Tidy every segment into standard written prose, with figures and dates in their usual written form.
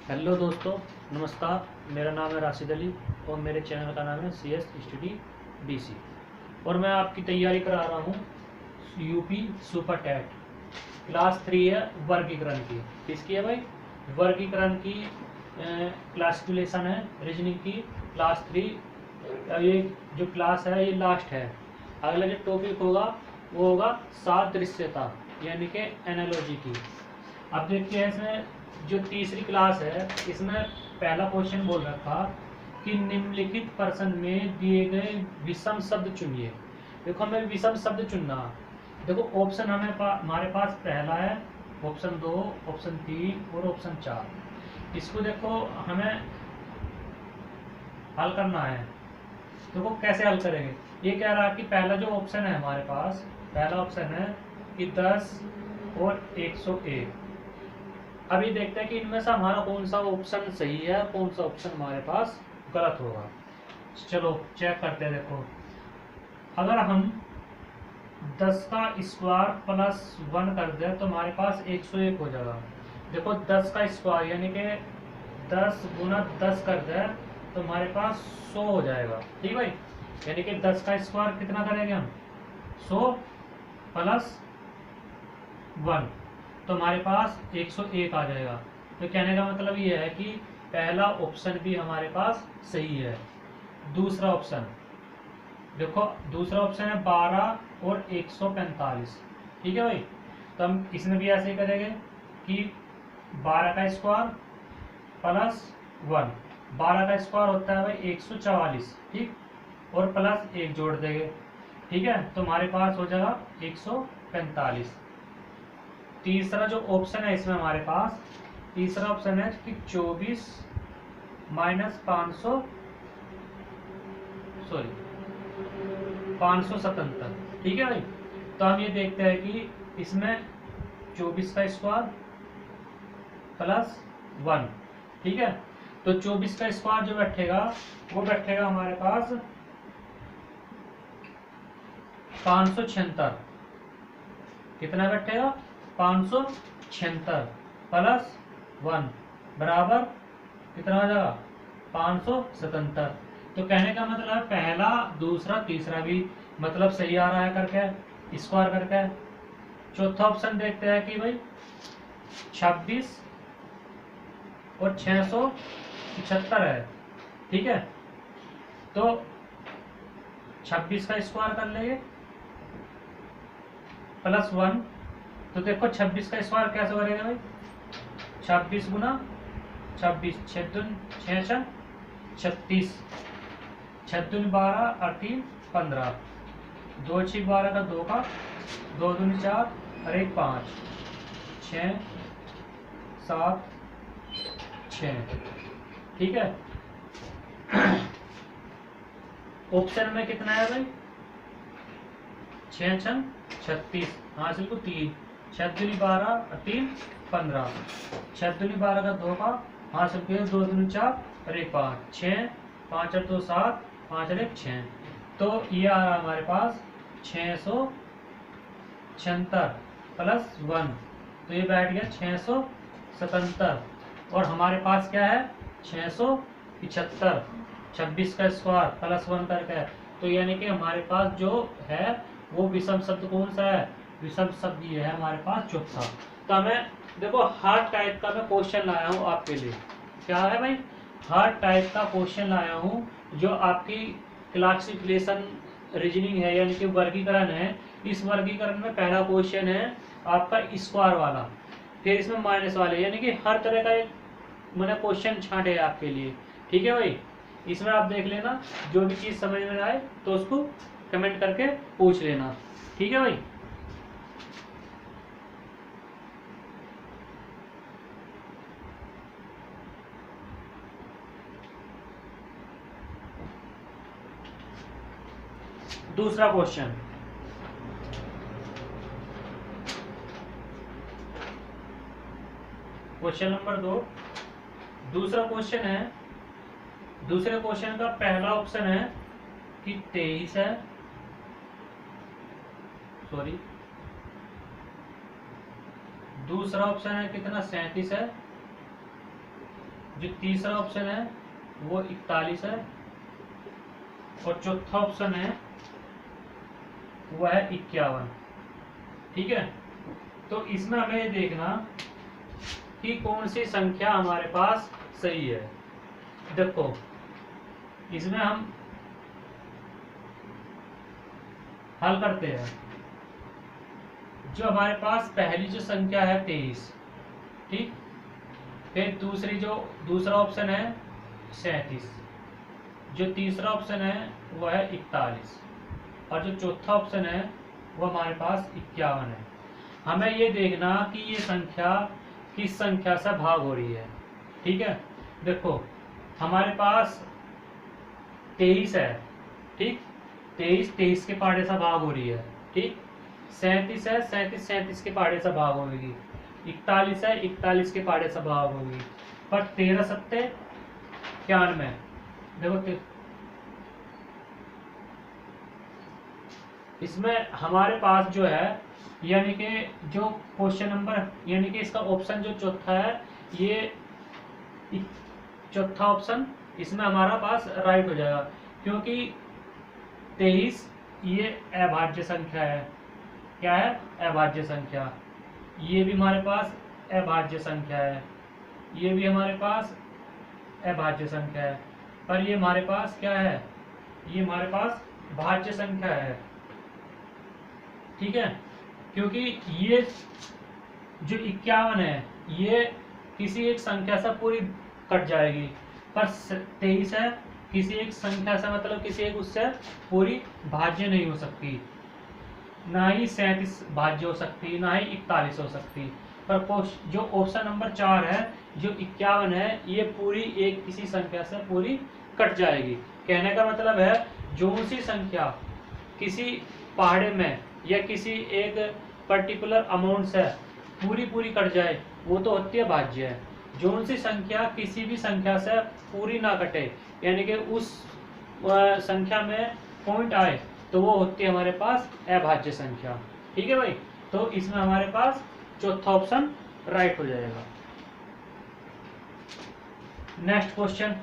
Hello दोस्तों, नमस्कार। मेरा नाम है राशिद अली और मेरे चैनल का नाम है CS स्टडी BC। और मैं आपकी तैयारी करा रहा हूँ यूपी सुपर टेट क्लास 3 है वर्गीकरण की। किसकी है भाई? वर्गीकरण की क्लासिफिकेशन है रीजनिंग की क्लास 3। ये जो क्लास है ये लास्ट है। अगला जो टॉपिक होगा वो होगा सादृश्यता यानी कि एनालॉजी की। अब देखते हैं इसमें जो तीसरी क्लास है इसमें पहला क्वेश्चन बोल रखा कि निम्नलिखित प्रश्न में दिए गए विषम शब्द चुनिए। देखो हमें विषम शब्द चुनना। देखो ऑप्शन हमारे पास पहला है, ऑप्शन 2, ऑप्शन 3 और ऑप्शन 4। इसको देखो हमें हल करना है। देखो कैसे हल करेंगे। ये कह रहा है कि पहला जो ऑप्शन है हमारे पास, पहला ऑप्शन है कि 10 और 101। अभी देखते हैं कि इनमें से हमारा कौन सा ऑप्शन सही है, कौन सा ऑप्शन हमारे पास गलत होगा। चलो चेक करते हैं। देखो अगर हम 10 का स्क्वायर प्लस 1 कर दें तो हमारे पास 101 हो जाएगा। देखो 10 का स्क्वायर यानी कि 10 गुना 10 कर दें तो हमारे पास 100 हो जाएगा। ठीक भाई, यानी कि 10 का स्क्वायर कितना करेंगे हम? 100 प्लस 1 तो हमारे पास 101 आ जाएगा। तो कहने का मतलब ये है कि पहला ऑप्शन भी हमारे पास सही है। दूसरा ऑप्शन देखो, दूसरा ऑप्शन है 12 और 145। ठीक है भाई, तो हम इसमें भी ऐसे ही करेंगे कि 12 का स्क्वायर प्लस 1। 12 का स्क्वायर होता है भाई 144, ठीक, और प्लस 1 जोड़ देंगे। ठीक है, तो हमारे पास हो जाएगा 145। तीसरा जो ऑप्शन है इसमें हमारे पास, तीसरा ऑप्शन है कि 24 माइनस 500 577। ठीक है भाई, तो हम ये देखते हैं कि इसमें 24 का स्क्वायर प्लस 1। ठीक है, तो 24 का स्क्वायर जो बैठेगा वो बैठेगा हमारे पास 576। कितना बैठेगा? 576 प्लस 1 बराबर कितना हो जाएगा? 577। तो कहने का मतलब है पहला, दूसरा, तीसरा भी मतलब सही आ रहा है करके, स्क्वायर करके। चौथा ऑप्शन देखते हैं कि भाई 26 और 675 है। ठीक है, तो 26 का स्क्वायर कर लेंगे प्लस 1। तो देखो 26 का स्क्वायर कैसे करेगा भाई? 26 गुना 26, 6 दून 6 36, 6 दून 12 और 3 15, 2 6 12 का 2 का 2 दून 4 और 1 5, 6 7 6। ठीक है, ऑप्शन में कितना है भाई? 6 6 36, हासिल को 3, 6 दूनी 12 और 3 15, 6 दूनी 12 का 2 का हासिल को 2 दूनी 4 और 1 5, 6 5 और 2 7, 5 और 1 6। तो ये आ रहा हमारे पास 676 प्लस 1, तो ये बैठ गया 677। और हमारे पास क्या है? 675। 26 का स्क्वायर प्लस 1 करके, तो यानी कि हमारे पास जो है वो विषम शब्द कौन सा है? विषम शब्द ये है हमारे पास चौथा। तो हमें देखो हार्ड टाइप का मैं क्वेश्चन लाया हूँ आपके लिए। क्या है भाई? हार्ड टाइप का क्वेश्चन लाया हूँ जो आपकी क्लासिफिकेशन रीजनिंग है यानी कि वर्गीकरण है। इस वर्गीकरण में पहला क्वेश्चन है आपका स्क्वायर वाला, फिर इसमें माइनस वाले, यानी कि हर तरह का एक मैंने क्वेश्चन छांटे है आपके लिए। ठीक है भाई, इसमें आप देख लेना, जो भी चीज़ समझ में आए तो उसको कमेंट करके पूछ लेना। ठीक है भाई, दूसरा क्वेश्चन, क्वेश्चन नंबर 2। दूसरा क्वेश्चन है, दूसरे क्वेश्चन का पहला ऑप्शन है कि 23 है, दूसरा ऑप्शन है कितना? 37 है, जो तीसरा ऑप्शन है वो 41 है और चौथा ऑप्शन है वह है 51। ठीक है, तो इसमें हमें ये देखना कि कौन सी संख्या हमारे पास सही है। देखो इसमें हम हल करते हैं। जो हमारे पास पहली जो संख्या है 23, ठीक, फिर दूसरा ऑप्शन है 37, जो तीसरा ऑप्शन है वह है 41 और जो चौथा ऑप्शन है वो हमारे पास 51 है। हमें ये देखना कि ये संख्या किस संख्या से भाग हो रही है। ठीक है, देखो हमारे पास 23 है, ठीक, 23 के पहाड़े से भाग हो रही है, ठीक, 37 है, 37 के पहाड़े से भाग होगी, 41 है, 41 के पहाड़े से भाग होगी, पर 13 सत्ते 91। देखो इसमें हमारे पास जो है, यानी कि जो क्वेश्चन नंबर, यानी कि इसका ऑप्शन जो चौथा है, ये चौथा ऑप्शन इसमें हमारा पास राइट हो जाएगा, क्योंकि 23 ये अभाज्य संख्या है। क्या है? अभाज्य संख्या। ये भी हमारे पास अभाज्य संख्या है, ये भी हमारे पास अभाज्य संख्या है, पर ये हमारे पास क्या है? ये हमारे पास भाज्य संख्या है। ठीक है, क्योंकि ये जो 51 है ये किसी एक संख्या से पूरी कट जाएगी, पर 23 है किसी एक संख्या से, मतलब किसी एक उससे पूरी भाज्य नहीं हो सकती, ना ही 37 भाज्य हो सकती, ना ही 41 हो सकती। पर जो ऑप्शन नंबर 4 है, जो 51 है, ये पूरी एक किसी संख्या से पूरी कट जाएगी। कहने का मतलब है जो सी संख्या किसी पहाड़े में या किसी एक पर्टिकुलर अमाउंट से पूरी कट जाए वो तो होती है भाज्य है। जो सी संख्या किसी भी संख्या से पूरी ना कटे, यानी कि उस संख्या में पॉइंट आए, तो वो होती है हमारे पास अभाज्य संख्या। ठीक है भाई, तो इसमें हमारे पास चौथा ऑप्शन राइट हो जाएगा। नेक्स्ट क्वेश्चन,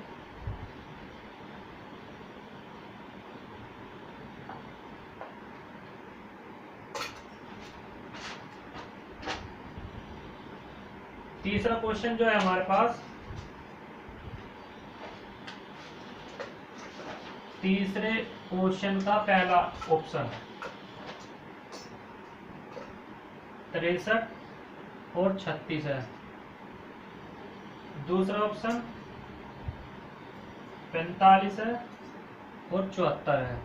तीसरा क्वेश्चन जो है हमारे पास, तीसरे क्वेश्चन का पहला ऑप्शन 63 और 36 है। दूसरा ऑप्शन 45 है और 74 है।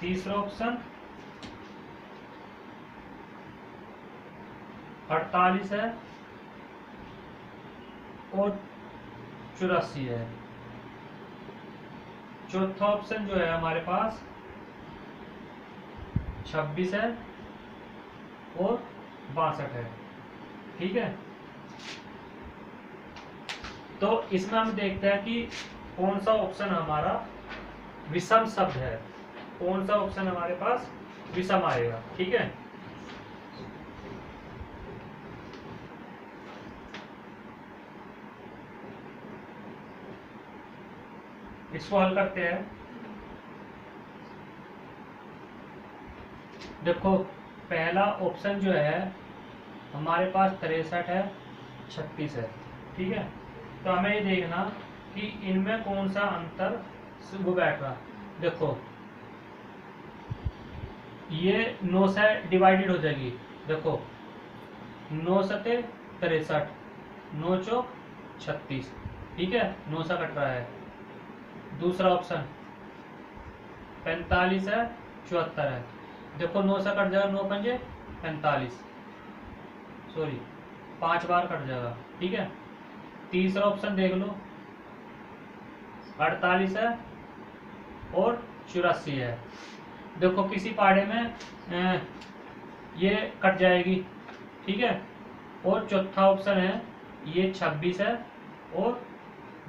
तीसरा ऑप्शन 48 है और 84 है। चौथा ऑप्शन जो है हमारे पास 26 है और 62 है। ठीक है, तो इसमें हम देखते हैं कि कौन सा ऑप्शन हमारा विषम शब्द है, कौन सा ऑप्शन हमारे पास विषम आएगा। ठीक है, इसको हल करते हैं। देखो पहला ऑप्शन जो है हमारे पास 63 है, 36 है। ठीक है, तो हमें ये देखना कि इनमें कौन सा अंतर वो बैठ रहा। देखो ये 9 से डिवाइडेड हो जाएगी। देखो 9 सते 63, 9 चौक 36। ठीक है, 9 से कट रहा है। दूसरा ऑप्शन 45 है, 74 है। देखो 9 से कट जाएगा, 9 पंजे 45, सॉरी 5 बार कट जाएगा। ठीक है, तीसरा ऑप्शन देख लो 48 है और 84 है। देखो किसी पहाड़े में ये कट जाएगी। ठीक है, और चौथा ऑप्शन है ये 26 है और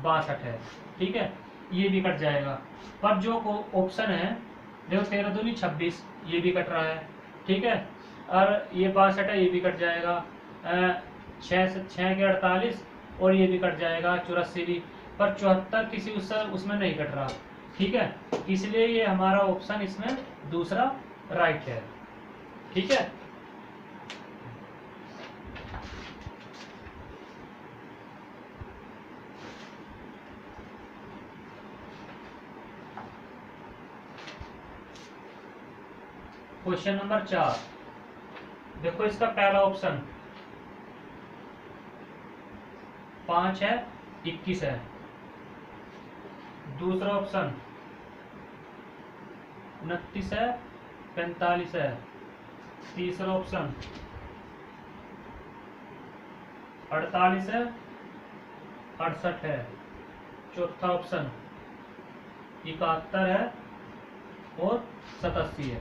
62 है। ठीक है, ये भी कट जाएगा। पर जो ऑप्शन है देखो 13 दूनी 26, ये भी कट रहा है। ठीक है, और ये 62 है, ये भी कट जाएगा। 6 के 48 और ये भी कट जाएगा 84 भी, पर 74 किसी उसमें नहीं कट रहा। ठीक है, इसलिए ये हमारा ऑप्शन इसमें दूसरा राइट है। ठीक है, क्वेश्चन नंबर 4 देखो, इसका पहला ऑप्शन 5 है, 21 है। दूसरा ऑप्शन 29 है, 45 है। तीसरा ऑप्शन 48 है, 68 है। चौथा ऑप्शन 71 है और 87 है।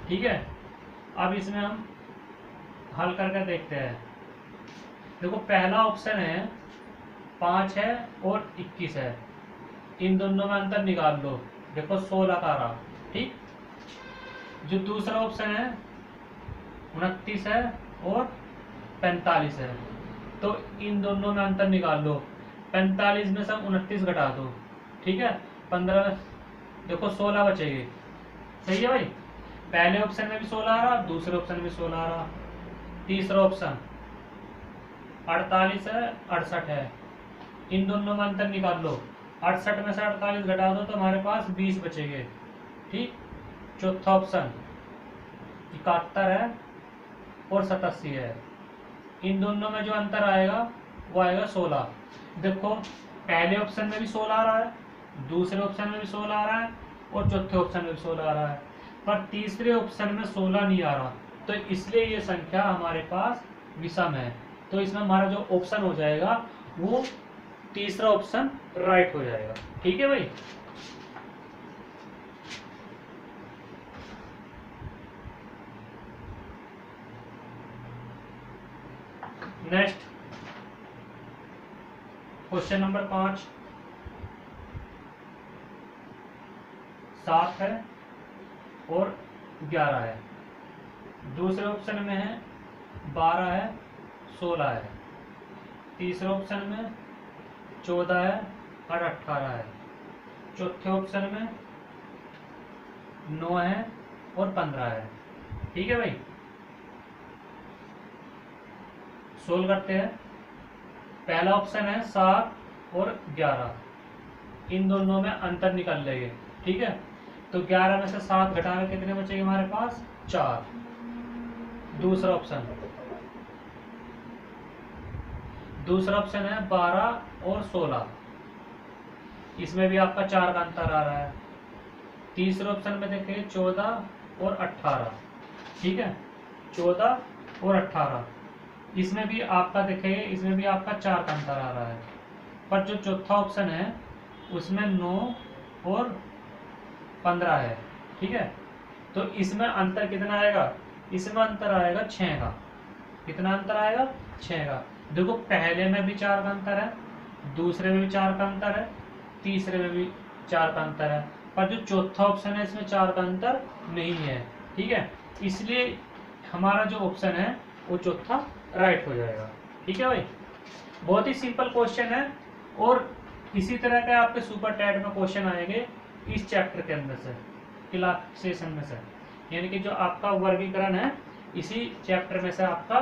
ठीक है, अब इसमें हम हल करके देखते हैं। देखो, पहला ऑप्शन है 5 है और 21 है, इन दोनों में अंतर निकाल लो। देखो 16 का रहा। ठीक, जो दूसरा ऑप्शन है 29 है और 45 है, तो इन दोनों में अंतर निकाल लो। 45 में से 29 घटा दो। ठीक है, 15 में देखो 16 बचेगी। सही है भाई, पहले ऑप्शन में भी 16 आ रहा, दूसरे ऑप्शन में 16 आ रहा। तीसरा ऑप्शन 48 है, 68 है, इन दोनों में अंतर निकाल लो। 68 में से 48 घटा दो तो हमारे पास 20 बचेंगे। ठीक, चौथा ऑप्शन 71 है और 87 है, इन दोनों में जो अंतर आएगा वो आएगा 16। देखो, पहले ऑप्शन में भी 16 आ रहा है, दूसरे ऑप्शन में भी 16 आ रहा है और चौथे ऑप्शन में भी 16 आ रहा है, पर तीसरे ऑप्शन में 16 नहीं आ रहा, तो इसलिए ये संख्या हमारे पास विषम है। तो इसमें हमारा जो ऑप्शन हो जाएगा वो तीसरा ऑप्शन राइट हो जाएगा। ठीक है भाई, नेक्स्ट क्वेश्चन नंबर 5। 7 है और 11 है। दूसरे ऑप्शन में है 12 है, 16 है। तीसरे ऑप्शन में 14 है और 18 है। चौथे ऑप्शन में 9 है और 15 है। ठीक है भाई, सोल्व करते हैं। पहला ऑप्शन है 7 और 11, इन दोनों में अंतर निकाल लेंगे। ठीक है, तो 11 में से 7 घटाकर कितने बचेंगे हमारे पास? 4। दूसरा ऑप्शन है 12 और 16, इसमें भी आपका 4 का अंतर आ रहा है। तीसरे ऑप्शन में देखिए 14 और 18। ठीक है, 14 और 18, इसमें भी आपका देखिए, इसमें भी आपका 4 का अंतर आ रहा है। पर जो चौथा ऑप्शन है उसमें 9 और 15 है। ठीक है, तो इसमें अंतर कितना आएगा? इसमें अंतर आएगा 6 का। कितना अंतर आएगा? 6 का। देखो, पहले में भी 4 का अंतर है, दूसरे में भी 4 का अंतर है, तीसरे में भी 4 का अंतर है, पर जो चौथा ऑप्शन है इसमें 4 का अंतर नहीं है। ठीक है, इसलिए हमारा जो ऑप्शन है वो चौथा राइट हो जाएगा। ठीक है भाई, बहुत ही सिंपल क्वेश्चन है, और इसी तरह के आपके सुपर टैट में क्वेश्चन आएंगे इस चैप्टर के अंदर से, क्लासिफिकेशन में से, यानी कि जो आपका वर्गीकरण है इसी चैप्टर में से आपका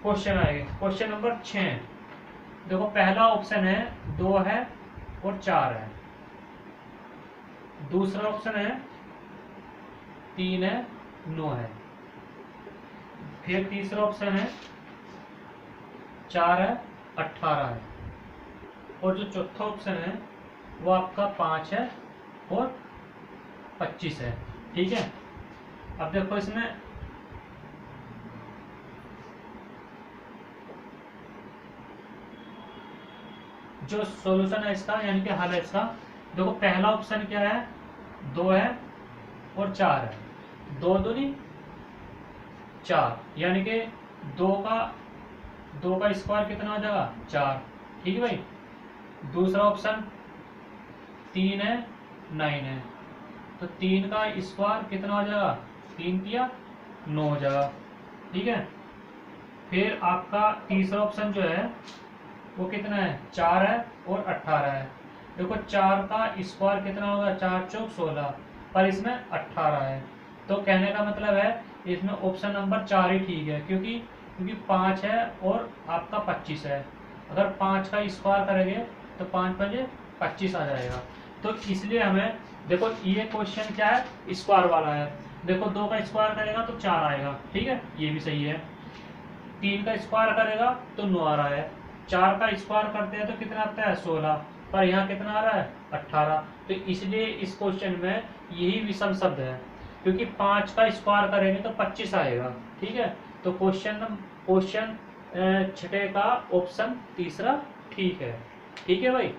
क्वेश्चन आएगा। क्वेश्चन नंबर 6 देखो, पहला ऑप्शन है 2 है और 4 है। दूसरा ऑप्शन है 3 है, 9 है। फिर तीसरा ऑप्शन है 4 है, 18 है। और जो चौथा ऑप्शन है वो आपका 5 है और 25 है। ठीक है, अब देखो इसमें जो सॉल्यूशन है इसका, यानी कि हल है इसका, देखो पहला ऑप्शन क्या है? 2 है और 4 है। 2 दूनी 4, यानी कि 2 का स्क्वायर कितना हो जाएगा? 4। ठीक है भाई, दूसरा ऑप्शन 3 है, 9 है, तो 3 का स्क्वायर कितना हो जाएगा? 3 किया 9 हो जाएगा। ठीक है, फिर आपका तीसरा ऑप्शन जो है वो कितना है, 4 है और 18 है। देखो 4 का स्क्वायर कितना होगा, 4 चौक 16, पर इसमें 18 है। तो कहने का मतलब है इसमें ऑप्शन नंबर 4 ही ठीक है, क्योंकि 5 है और आपका 25 है। अगर 5 का स्क्वायर करेंगे तो 5 पंजे 25 आ जाएगा। तो इसलिए हमें देखो ये क्वेश्चन क्या है, स्क्वायर वाला है। देखो 2 का स्क्वायर करेगा तो 4 आएगा, ठीक है, ये भी सही है। 3 का स्क्वायर करेगा तो 9 आ रहा है। 4 का स्क्वायर करते हैं तो कितना आता है, 16, पर यहाँ कितना आ रहा है, 18। तो इसलिए इस क्वेश्चन में यही विषम शब्द है, क्योंकि 5 का स्क्वायर करेंगे तो 25 आएगा, ठीक है। तो क्वेश्चन छठे का ऑप्शन तीसरा ठीक है। ठीक है भाई,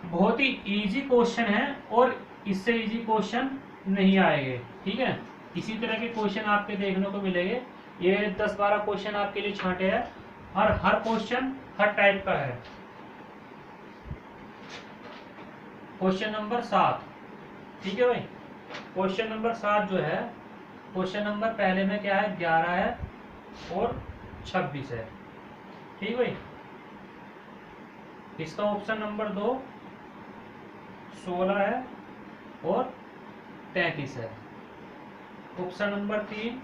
बहुत ही इजी क्वेश्चन है और इससे इजी क्वेश्चन नहीं आएंगे, ठीक है। इसी तरह के क्वेश्चन आपके देखने को मिलेंगे। ये 10-12 क्वेश्चन आपके लिए छांटे हैं और हर क्वेश्चन हर टाइप का है। क्वेश्चन नंबर 7, ठीक है भाई। क्वेश्चन नंबर 7 जो है, क्वेश्चन नंबर पहले में क्या है, 11 है और 26 है, ठीक भाई। इसका ऑप्शन नंबर 2 16 है और 33 है। ऑप्शन नंबर 3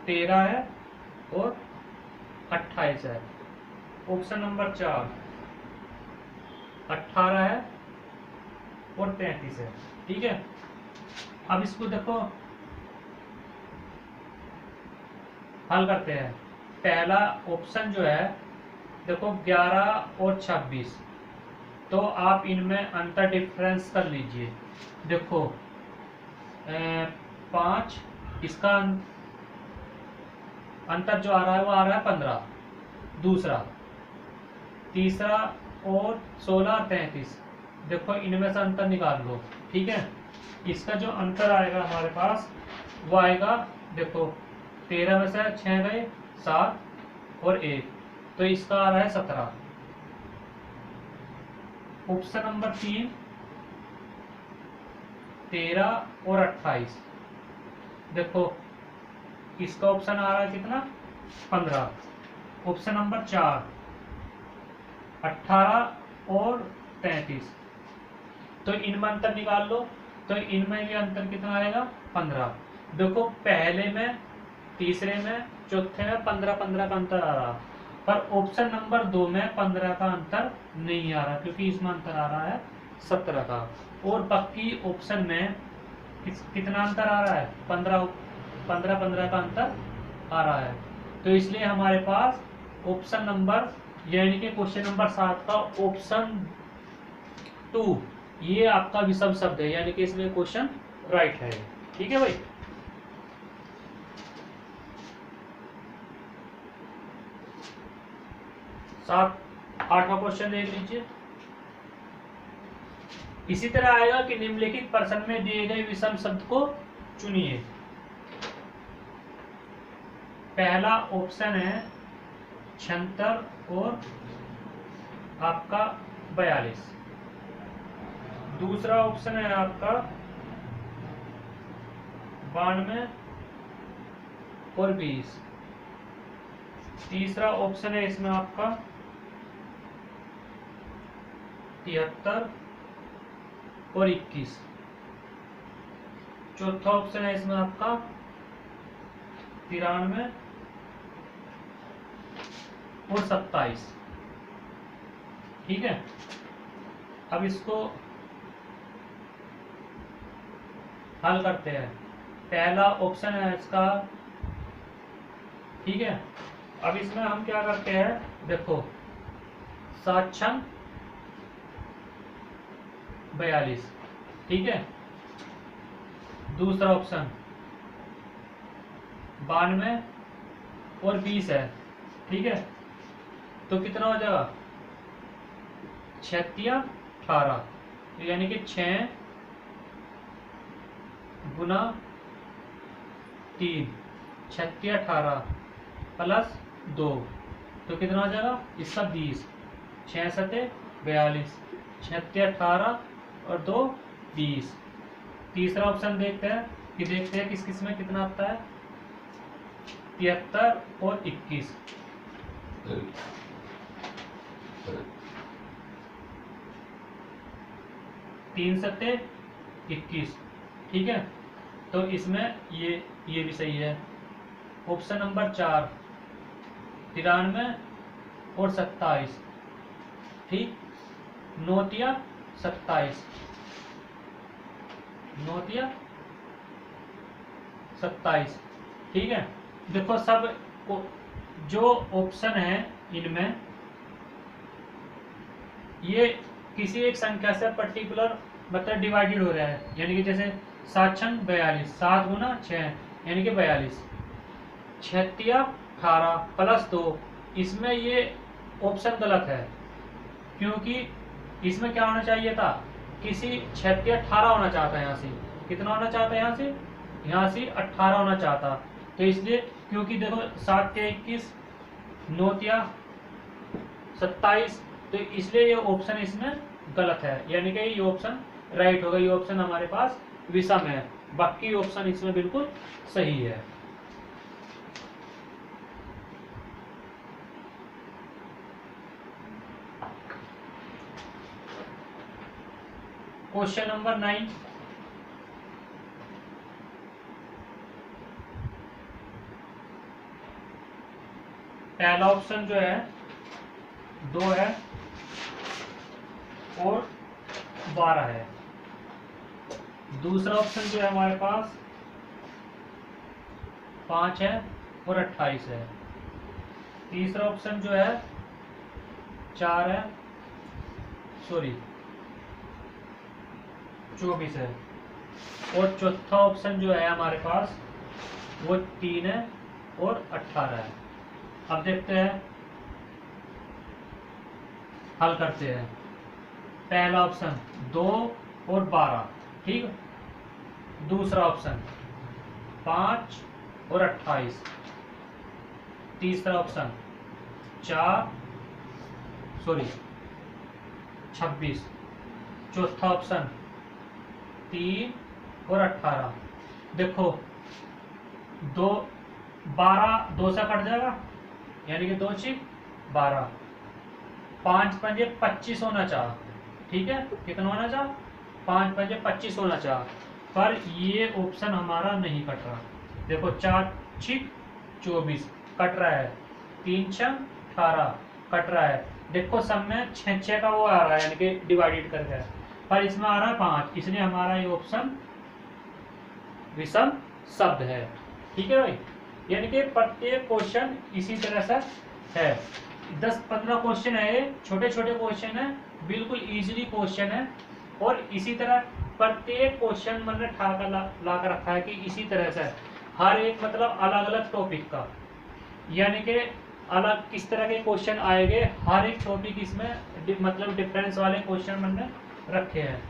13 है और 28 है। ऑप्शन नंबर 4 18 है और 33 है, ठीक है। अब इसको देखो हल करते हैं। पहला ऑप्शन जो है देखो 11 और 26, तो आप इनमें अंतर डिफरेंस कर लीजिए। देखो 5, इसका अंतर जो आ रहा है वो आ रहा है 15, दूसरा, तीसरा और 16 और 33, देखो इनमें से अंतर निकाल लो, ठीक है। इसका जो अंतर आएगा हमारे पास वो आएगा, देखो 13 में से 6 गए 7 और 1, तो इसका आ रहा है 17। ऑप्शन नंबर 3 13 और 28, देखो इसका ऑप्शन आ रहा है कितना, 15। ऑप्शन नंबर 4 18 और 33, तो इनमें अंतर निकाल लो, तो इनमें भी अंतर कितना आएगा, 15। देखो पहले में, तीसरे में, चौथे में 15-15 का अंतर आ रहा, पर ऑप्शन नंबर 2 में 15 का अंतर नहीं आ रहा, क्योंकि इसमें अंतर आ रहा है 17 का। और बाकी ऑप्शन में कितना अंतर आ रहा है, 15 का अंतर आ रहा है। तो इसलिए हमारे पास ऑप्शन नंबर, यानी कि क्वेश्चन नंबर 7 का ऑप्शन 2 ये आपका विषम शब्द है, यानी कि इसमें क्वेश्चन राइट है, ठीक है भाई। आठवां क्वेश्चन देख लीजिए। इसी तरह आएगा कि निम्नलिखित प्रश्न में दिए गए विषम शब्द को चुनिए। पहला ऑप्शन है 76 और आपका 42। दूसरा ऑप्शन है आपका 92 और 20। तीसरा ऑप्शन है इसमें आपका 73 और 21। चौथा ऑप्शन है इसमें आपका 93 और 27, ठीक है। अब इसको हल करते हैं। पहला ऑप्शन है इसका, ठीक है। अब इसमें हम क्या करते हैं, देखो 7×6 42, ठीक है। दूसरा ऑप्शन 92 और 20 है, ठीक है। तो कितना हो जाएगा, 6×18, यानी कि 6 गुना 3, 6×18 प्लस 2, तो कितना हो जाएगा इसका 20, 6×7 42, 6×18 और 2 20। तीसरा ऑप्शन देखते हैं कि किस किस में कितना आता है, 73 और 21, 3 सत्ते 21, ठीक है। तो इसमें ये भी सही है। ऑप्शन नंबर 4 93 और 27, ठीक। 9 तिया 27, 9 तिया 27, ठीक है। देखो सब जो ऑप्शन है इनमें ये किसी एक संख्या से पर्टिकुलर मतलब डिवाइडेड हो रहा है, यानी कि जैसे 7 छंग 42, 7 गुना 6 यानी कि 42, 6 तिया 18 प्लस 2, इसमें ये ऑप्शन गलत है, क्योंकि इसमें क्या होना चाहिए था, किसी 6 तिया 18 होना चाहता है, यहाँ से कितना होना चाहता है, यहाँ से 18 होना चाहता, तो इसलिए क्योंकि देखो 7 तिया 21, 9 तिया 27, तो इसलिए ये ऑप्शन इसमें गलत है, यानी कि ये ऑप्शन राइट होगा। ये ऑप्शन हमारे पास विषम है, बाकी ऑप्शन इसमें बिल्कुल सही है। क्वेश्चन नंबर 9, पहला ऑप्शन जो है 2 है और 12 है। दूसरा ऑप्शन जो है हमारे पास 5 है और 28 है। तीसरा ऑप्शन जो है 4 है, सॉरी 24 है। और चौथा ऑप्शन जो है हमारे पास वो 3 है और 18 है। अब देखते हैं, हल करते हैं। पहला ऑप्शन 2 और 12, ठीक। दूसरा ऑप्शन 5 और 28। तीसरा ऑप्शन 26। चौथा ऑप्शन 3 और 18। देखो 12 2 से कट जाएगा, यानी कि 2 6 12, 5 पंजे 25 होना चाह, ठीक है। कितना होना चाह, 5 पंजे 25 होना चाह, पर ये ऑप्शन हमारा नहीं कट रहा। देखो 4 6 24 कट रहा है, 3 6 18 कट रहा है। देखो सब में 6 का वो आ रहा है, यानी कि डिवाइडेड करके, पर इसमें आ रहा है 5, इसलिए हमारा ये ऑप्शन विषम शब्द है, ठीक है भाई। यानी कि प्रत्येक क्वेश्चन इसी तरह से है। 10-15 क्वेश्चन है, ये छोटे छोटे क्वेश्चन है, बिल्कुल इजीली क्वेश्चन है। और इसी तरह प्रत्येक क्वेश्चन मैंने ठाकर ला कर रखा है कि इसी तरह से हर एक मतलब अलग अलग टॉपिक का, यानी कि अलग किस तरह के क्वेश्चन आएंगे, हर एक टॉपिक इसमें मतलब डिफरेंस वाले क्वेश्चन मैंने रखे हैं।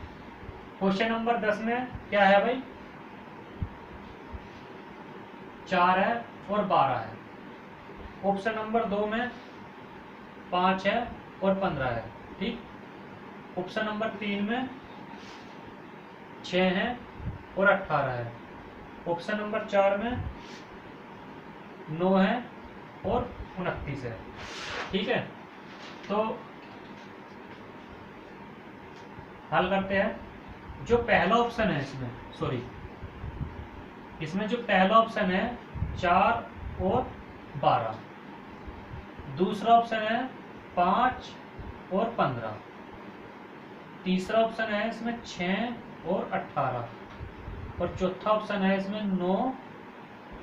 क्वेश्चन नंबर 10 में क्या है भाई, 4 है और 12 है। ऑप्शन नंबर 2 में 5 है और 15 है, ठीक। ऑप्शन नंबर 3 में 6 है और 18 है। ऑप्शन नंबर 4 में 9 है और 29 है, ठीक है। तो हल करते हैं। जो पहला ऑप्शन है इसमें जो पहला ऑप्शन है 4 और 12, दूसरा ऑप्शन है 5 और 15, तीसरा ऑप्शन है इसमें 6 और 18, और चौथा ऑप्शन है इसमें 9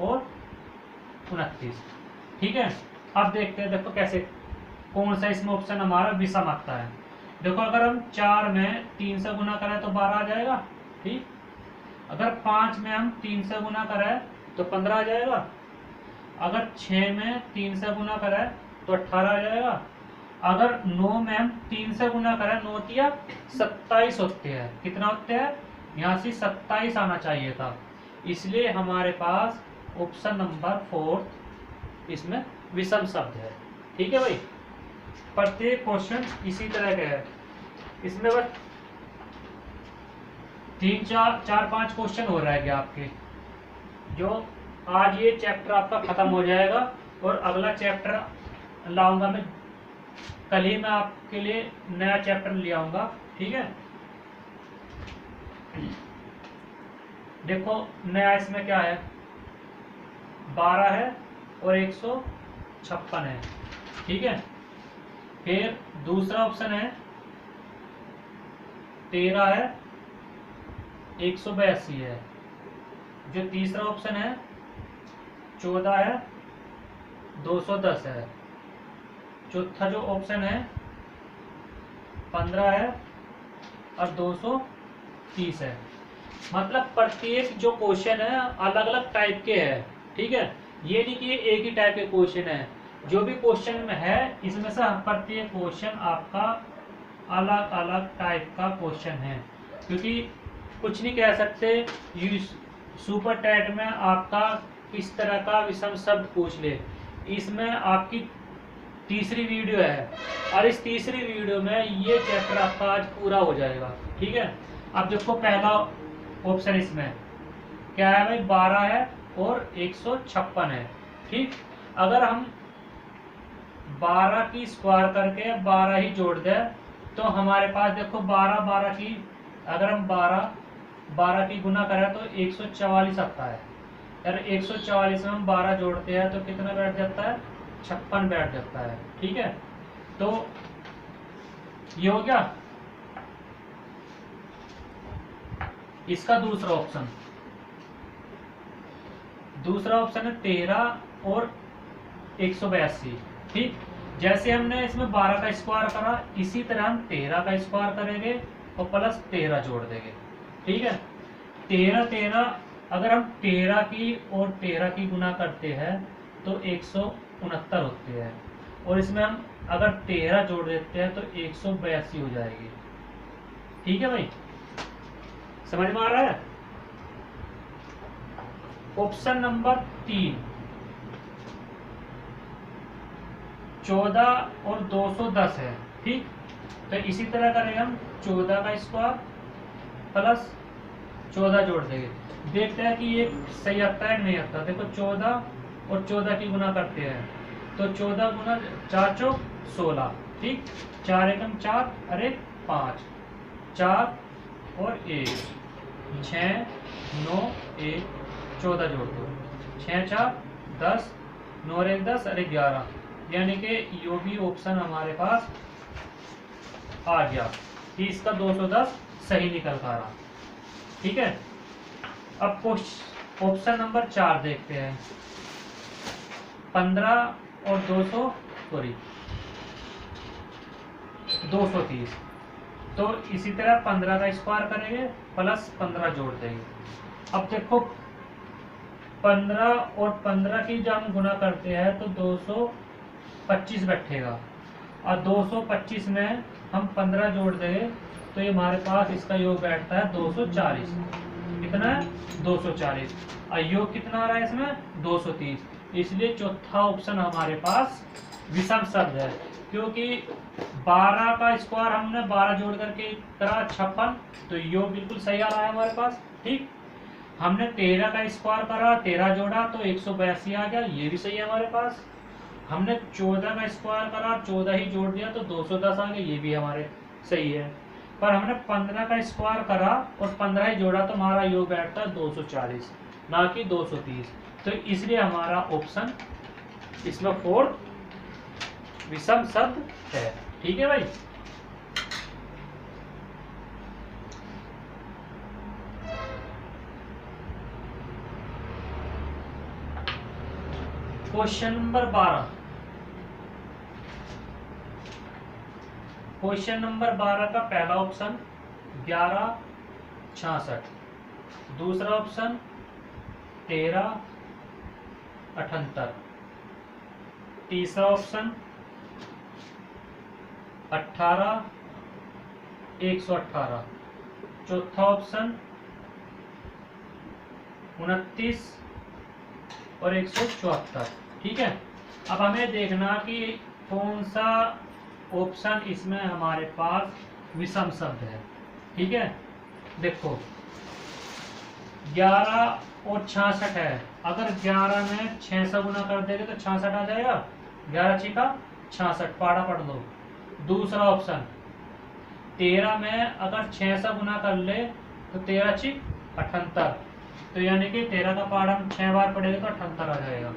और 29, ठीक है। अब देखते हैं, देखो कैसे कौन सा इसमें ऑप्शन हमारा विषम आता है। देखो अगर हम 4 में 3 से गुना करें तो 12 आ जाएगा, ठीक। अगर 5 में हम 3 से गुना करें तो 15 आ जाएगा। अगर 6 में 3 से गुना करें तो 18 आ जाएगा। अगर 9 में हम 3 से गुना करें, 9 तिया 27 होते हैं। कितना होते हैं, यहाँ से 27 आना चाहिए था, इसलिए हमारे पास ऑप्शन नंबर 4 इसमें विषम शब्द है, ठीक है भाई। प्रत्येक क्वेश्चन इसी तरह का है। इसमें बस 3 4 5 क्वेश्चन हो रहा है क्या आपके, जो आज ये चैप्टर आपका खत्म हो जाएगा और अगला चैप्टर लाऊंगा मैं कल ही। मैं आपके लिए नया चैप्टर ले आऊंगा, ठीक है। देखो नया इसमें क्या है, 12 है और 156 है, ठीक है। फिर दूसरा ऑप्शन है 13 है, 182 है। जो तीसरा ऑप्शन है 14 है, 210 है। चौथा जो ऑप्शन है 15 है और 230 है। मतलब प्रत्येक जो क्वेश्चन है अलग अलग टाइप के हैं, ठीक है। ये नहीं कि एक ही टाइप के क्वेश्चन है। जो भी क्वेश्चन में है इसमें से प्रत्येक क्वेश्चन आपका अलग अलग टाइप का क्वेश्चन है, क्योंकि कुछ नहीं कह सकते सुपर टैट में आपका किस तरह का विषम शब्द पूछ ले। इसमें आपकी तीसरी वीडियो है और इस तीसरी वीडियो में ये चैप्टर आपका आज पूरा हो जाएगा, ठीक है। अब देखो पहला ऑप्शन इसमें क्या है भाई, 12 है और 156 है, ठीक। अगर हम 12 की स्क्वायर करके 12 ही जोड़ दें तो हमारे पास देखो 12 की, अगर हम 12 की गुना करें तो 144 आता है। यार 144 में हम 12 जोड़ते हैं तो कितना बैठ जाता है, 56 बैठ जाता है, ठीक है। तो ये हो गया इसका दूसरा ऑप्शन। दूसरा ऑप्शन है 13 और 182, ठीक। जैसे हमने इसमें 12 का स्क्वायर करा, इसी तरह हम 13 का स्क्वायर करेंगे और प्लस 13 जोड़ देंगे, ठीक है। 13 अगर हम 13 की और 13 की गुना करते हैं तो 169 होते हैं, और इसमें हम अगर 13 जोड़ देते हैं तो 182 हो जाएगी, ठीक है भाई। समझ में आ रहा है। ऑप्शन नंबर 3 14 और 210 है, ठीक। तो इसी तरह करेंगे हम 14 का स्क्वायर प्लस 14 जोड़ देंगे, देखते हैं कि ये सही आता है नहीं आता। देखो 14 और 14 की गुना करते हैं तो 14 गुना 4 चौक 16, ठीक। 4 एकम 4 अरे 5, 4 और 1 6 9 1 14 जोड़ दो, 6 4 10 9 और 1 10 अरे 11, यानी कि यो भी ऑप्शन हमारे पास आ गया कि इसका 210 सही निकल पा रहा, ठीक है। अब ऑप्शन नंबर 4 देखते हैं, 15 और 230। तो इसी तरह 15 का स्क्वायर करेंगे प्लस 15 जोड़ देंगे। अब देखो 15 और 15 की जब हम गुना करते हैं तो 225 बैठेगा, और 225 में हम 15 जोड़ देंगे तो ये हमारे पास इसका योग बैठता है 240। कितना है, 240। और योग कितना आ रहा है इसमें, 230। इसलिए चौथा ऑप्शन हमारे पास विषम शब्द है, क्योंकि 12 का स्क्वायर हमने 12 जोड़ करके करा 56, तो योग बिल्कुल सही आ रहा है हमारे पास, ठीक। हमने 13 का स्क्वायर करा 13 जोड़ा तो 182 आ गया, ये भी सही है हमारे पास। हमने 14 का स्क्वायर करा 14 ही जोड़ दिया तो 210 आ गया, ये भी हमारे सही है। पर हमने 15 का स्क्वायर करा और 15 ही जोड़ा तो हमारा योग बैठता है 240, ना कि 230। तो इसलिए हमारा ऑप्शन इसमें 4 विषम शब्द है, ठीक है भाई। Question number 12। क्वेश्चन नंबर 12 का पहला ऑप्शन 1166, दूसरा ऑप्शन 1378, तीसरा ऑप्शन 18118, चौथा ऑप्शन 29 और 174, ठीक है। अब हमें देखना कि कौन सा ऑप्शन इसमें हमारे पास विषम शब्द है, ठीक है। देखो 11 और 66 है, अगर 11 में 6 से गुना कर देंगे तो 66 आ जाएगा। 11 छिका 66, पाड़ा पढ़ लो। दूसरा ऑप्शन 13 में अगर 6 से गुना कर ले तो 13 छिक 78, तो यानी कि 13 का पाड़ा हम 6 बार पढ़ेंगे तो 78 आ जाएगा।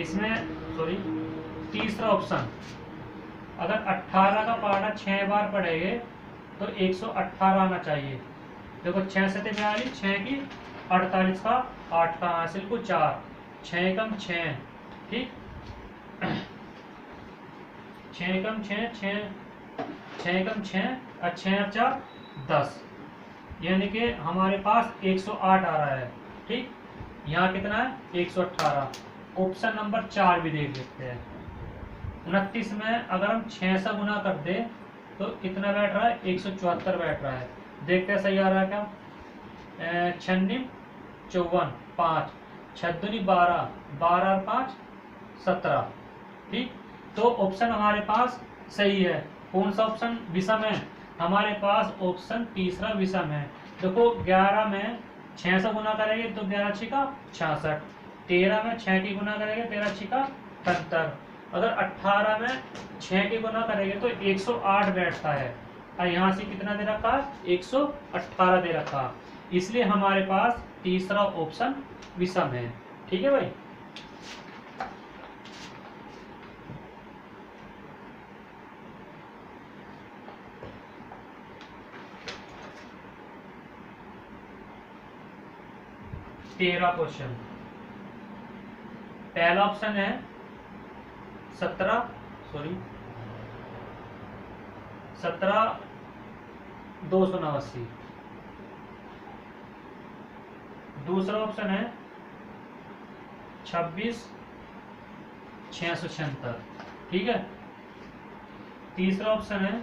इसमें सॉरी तीसरा ऑप्शन अगर 18 का पाड़ा 6 बार पढ़ेंगे तो 118 आना चाहिए। देखो 6 से 42, 6 की 48 का 8 का हासिल को 4, 6 कम 6, ठीक 6 कम 6, 6 कम 6 और 6 और 4 10, यानी कि हमारे पास 108 आ रहा है। ठीक, यहाँ कितना है 118। ऑप्शन नंबर 4 भी देख लेते हैं। 29 में अगर हम 6 से गुना कर दे तो कितना बैठ रहा है 174 बैठ रहा है। देखते हैं सही आ रहा है क्या। 96 54 5 6 12 12 और 5 17, ठीक। तो ऑप्शन हमारे पास सही है। कौन सा ऑप्शन विषम है? हमारे पास ऑप्शन तीसरा विषम है। देखो 11 में 6 से गुना करेंगे तो 11 छिका 66, 13 में 6 की गुना करेंगे 13 छिका 78, अगर 18 में 6 की गुना करेंगे तो 108 बैठता है। और यहाँ से कितना दे रखा है 118 दे रखा, इसलिए हमारे पास तीसरा ऑप्शन विषम है। ठीक है भाई। तेरह क्वेश्चन, पहला ऑप्शन है 17 289, दूसरा ऑप्शन है 26 676, ठीक है। तीसरा ऑप्शन है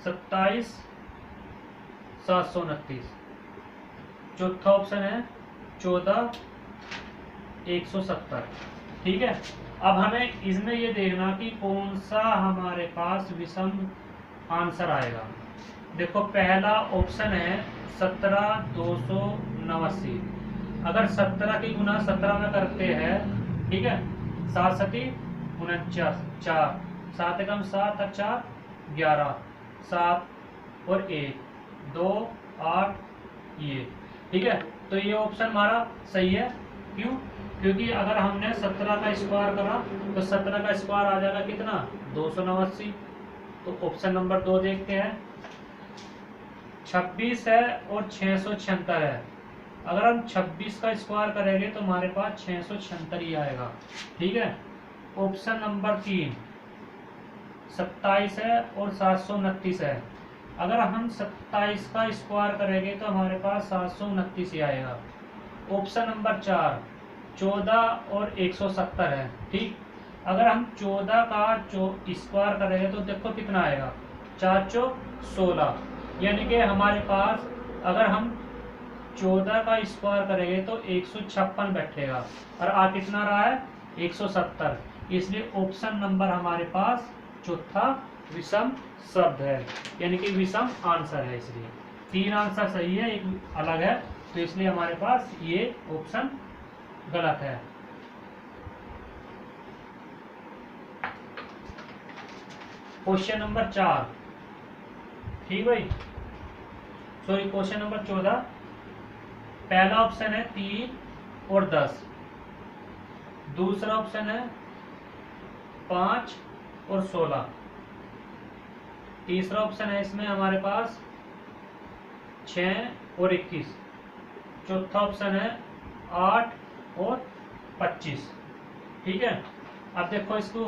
27 729, चौथा ऑप्शन है 14 170, ठीक है। अब हमें इसमें ये देखना कि कौन सा हमारे पास विषम आंसर आएगा। देखो पहला ऑप्शन है 17 289, अगर 17 की गुना 17 में करते हैं, ठीक है, 7 सती 49 4, 7 एकम 7 और 4 11, 7 और 1 2 8, ये ठीक है। तो ये ऑप्शन हमारा सही है। क्यों? क्योंकि अगर हमने 17 का स्क्वायर करा तो 17 का स्क्वायर आ जाएगा कितना 289। तो ऑप्शन नंबर 2 देखते हैं। 26 है और 676 है, अगर हम 26 का स्क्वायर करेंगे तो हमारे पास 676 ही आएगा, ठीक है। ऑप्शन नंबर 3 27 है और 729 है, अगर हम 27 का स्क्वायर करेंगे तो हमारे पास 729 ही आएगा। ऑप्शन नंबर 4 14 और 170 है, ठीक। अगर हम 14 का स्क्वायर करेंगे तो देखो कितना आएगा 4 चौक 16, यानी कि हमारे पास अगर हम 14 का स्क्वायर करेंगे तो 156 बैठेगा और आ कितना रहा है 170, इसलिए ऑप्शन नंबर हमारे पास चौथा विषम शब्द है, यानी कि विषम आंसर है। इसलिए 3 आंसर सही है, एक अलग है, तो इसलिए हमारे पास ये ऑप्शन गलत है। क्वेश्चन नंबर 4, ठीक भाई, सॉरी क्वेश्चन नंबर 14, पहला ऑप्शन है 3 और 10, दूसरा ऑप्शन है 5 और 16, तीसरा ऑप्शन है इसमें हमारे पास 6 और 21, चौथा ऑप्शन है 8 और 25, ठीक है। अब देखो इसको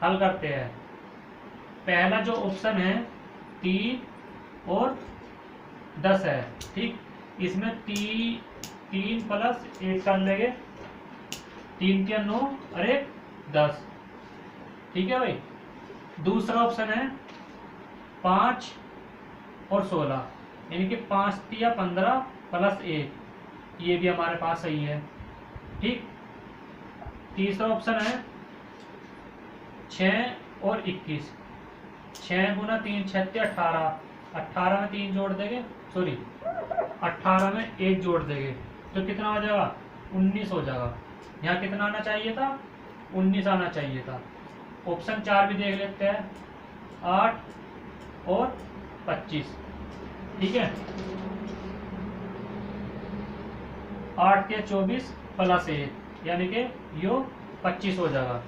हल करते हैं। पहला जो ऑप्शन है 3 और 10 है, ठीक, इसमें 3 प्लस 1 कर लेंगे, 3 3 9 और 1 10, ठीक है भाई। दूसरा ऑप्शन है 5 और 16, यानी कि 5 3 15 प्लस 1, ये भी हमारे पास सही है, ठीक। तीसरा ऑप्शन है 6 और 21, 6 गुना 3 6 18, 18 में 3 जोड़ देंगे, सॉरी 18 में 1 जोड़ देंगे तो कितना हो जाएगा, 19 हो जाएगा। यहाँ कितना आना चाहिए था, 19 आना चाहिए था। ऑप्शन 4 भी देख लेते हैं, 8 और 25, ठीक है। 8 के 24 प्लस 1 यानी कि यो 25 हो जाएगा।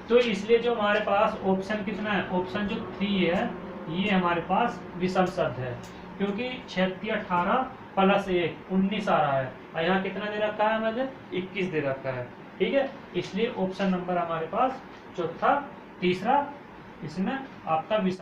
तो इसलिए जो हमारे पास ऑप्शन कितना है, ऑप्शन जो 3 है ये हमारे पास विषम शब्द है, क्योंकि 36 18 प्लस 1 19 आ रहा है और यहाँ कितना दे रखा है, मुझे 21 दे रखा है, ठीक है। इसलिए ऑप्शन नंबर हमारे पास चौथा तीसरा इसमें आपका विषम